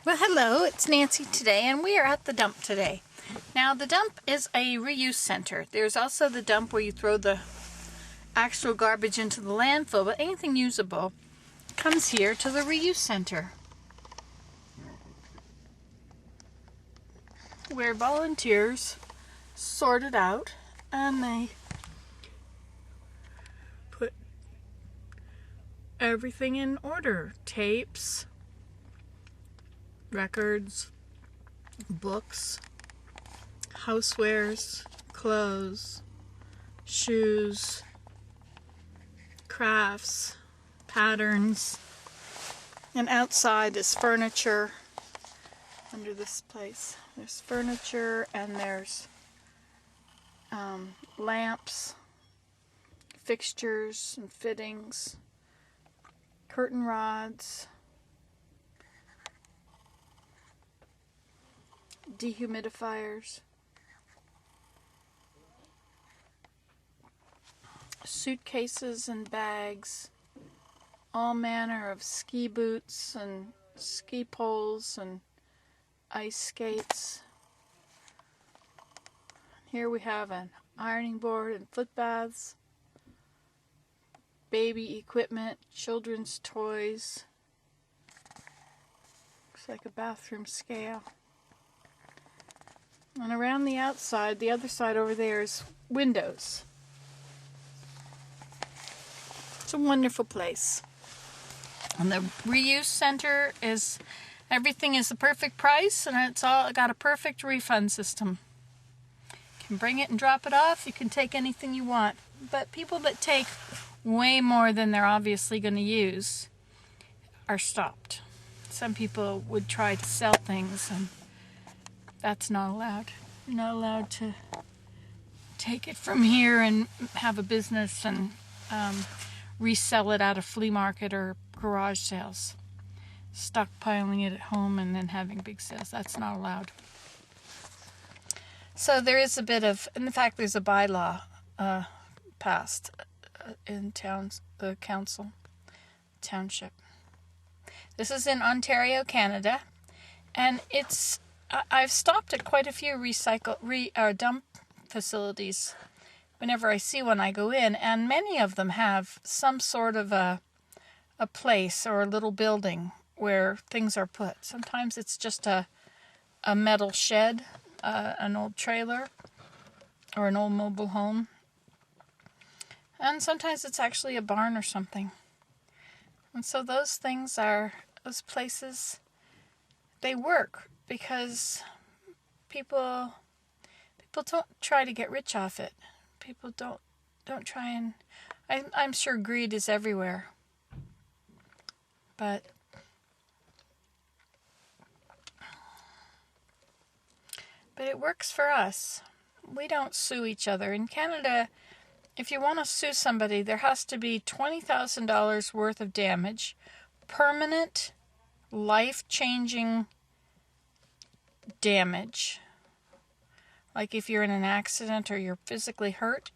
Well, hello, it's Nancy today, and we are at the dump today. Now, the dump is a reuse center. There's also the dump where you throw the actual garbage into the landfill, but anything usable comes here to the reuse center, where volunteers sort it out and they put everything in order. Tapes, records, books, housewares, clothes, shoes, crafts, patterns, and outside is furniture. Under this place there's furniture and there's lamps, fixtures and fittings, curtain rods, dehumidifiers, suitcases and bags, all manner of ski boots and ski poles and ice skates. Here we have an ironing board and foot baths, baby equipment, children's toys. Looks like a bathroom scale. And around the outside, the other side over there, is windows. It's a wonderful place. And the reuse center is, everything is the perfect price, and it's all got a perfect refund system. You can bring it and drop it off. You can take anything you want. But people that take way more than they're obviously going to use are stopped. Some people would try to sell things, and that's not allowed. You're not allowed to take it from here and have a business and resell it at a flea market or garage sales. Stockpiling it at home and then having big sales. That's not allowed. So there is a bit of, in fact, there's a bylaw passed in the township. This is in Ontario, Canada, and I've stopped at quite a few dump facilities. Whenever I see one, I go in, and many of them have some sort of a place or a little building where things are put. Sometimes it's just a metal shed, an old trailer, or an old mobile home. And sometimes it's actually a barn or something. And so those places, they work because people don't try to get rich off it. People don't try and... I'm sure greed is everywhere. But it works for us. We don't sue each other. In Canada, if you want to sue somebody, there has to be $20,000 worth of damage, permanent, life-changing damage. Like if you're in an accident or you're physically hurt,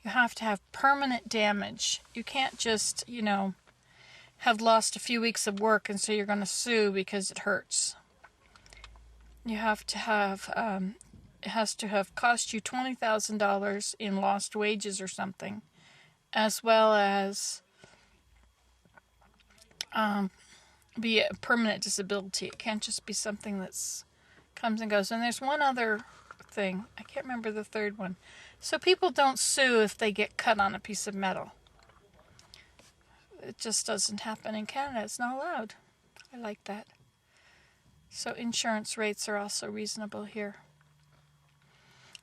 you have to have permanent damage. You can't just, have lost a few weeks of work and so you're going to sue because it hurts. You have to have, it has to have cost you $20,000 in lost wages or something, as well as be a permanent disability. It can't just be something that's comes and goes. And there's one other thing. I can't remember the third one. So people don't sue if they get cut on a piece of metal. It just doesn't happen in Canada. It's not allowed. I like that. So insurance rates are also reasonable here.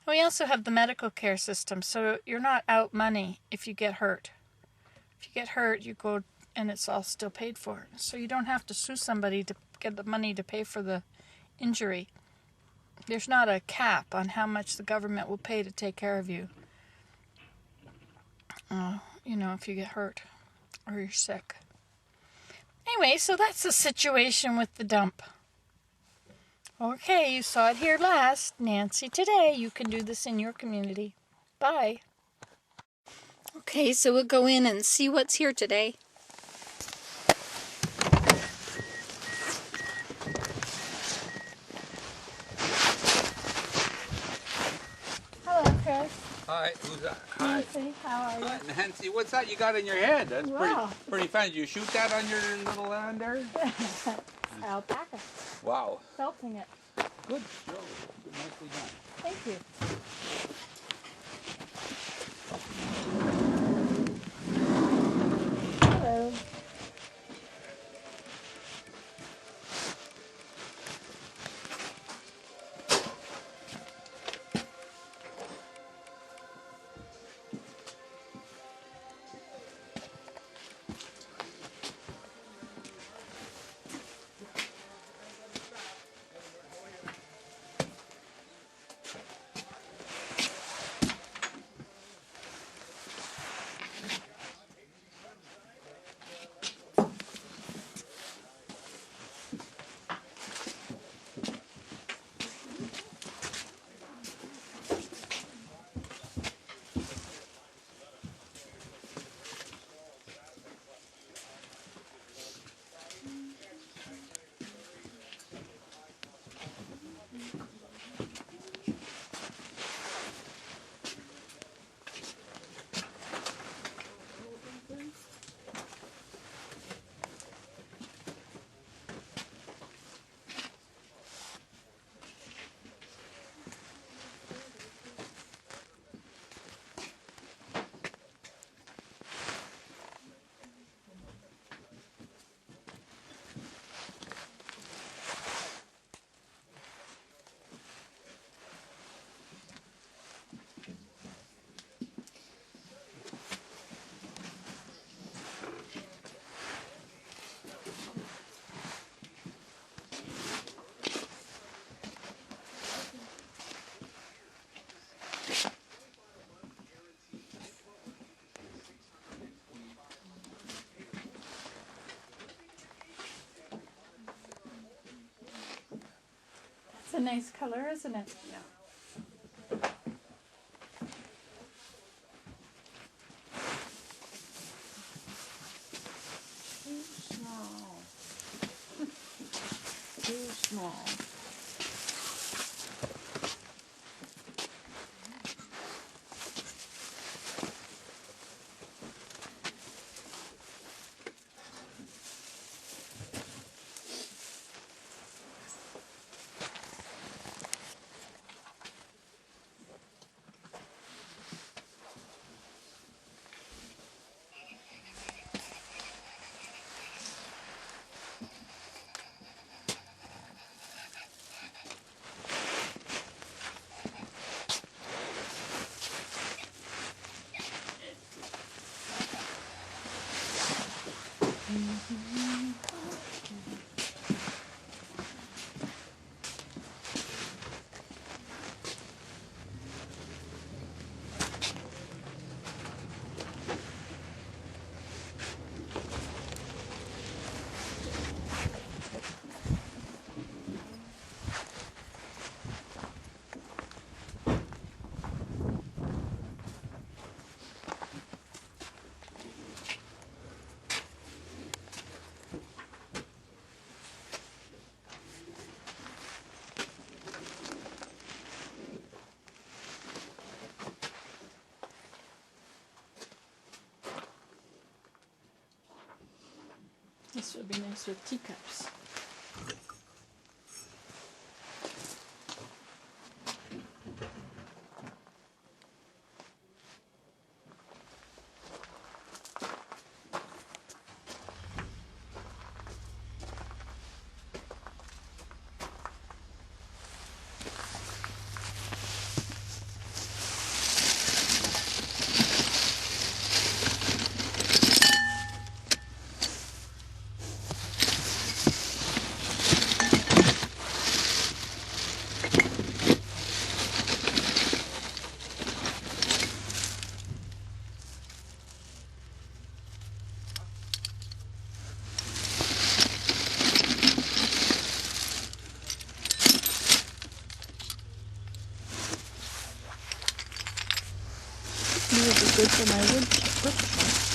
We also have the medical care system, so you're not out money if you get hurt. If you get hurt, you go and it's all still paid for. So you don't have to sue somebody to get the money to pay for the injury. There's not a cap on how much the government will pay to take care of you. If you get hurt or you're sick. Anyway, so that's the situation with the dump. Okay, you saw it here last. Nancy today. You can do this in your community. Bye. Okay, so we'll go in and see what's here today. Hi, who's that? Hi. Nancy, how are you? Hi, Nancy, what's that you got in your head? That's Wow. pretty fun. Did you shoot that on your little land there? Alpaca. Wow. Felting it. Good show. Nicely done. Thank you. Hello. It's a nice color, isn't it? Yeah. Too small. Too small. This would be nice with teacups. These would be good for my wood shop.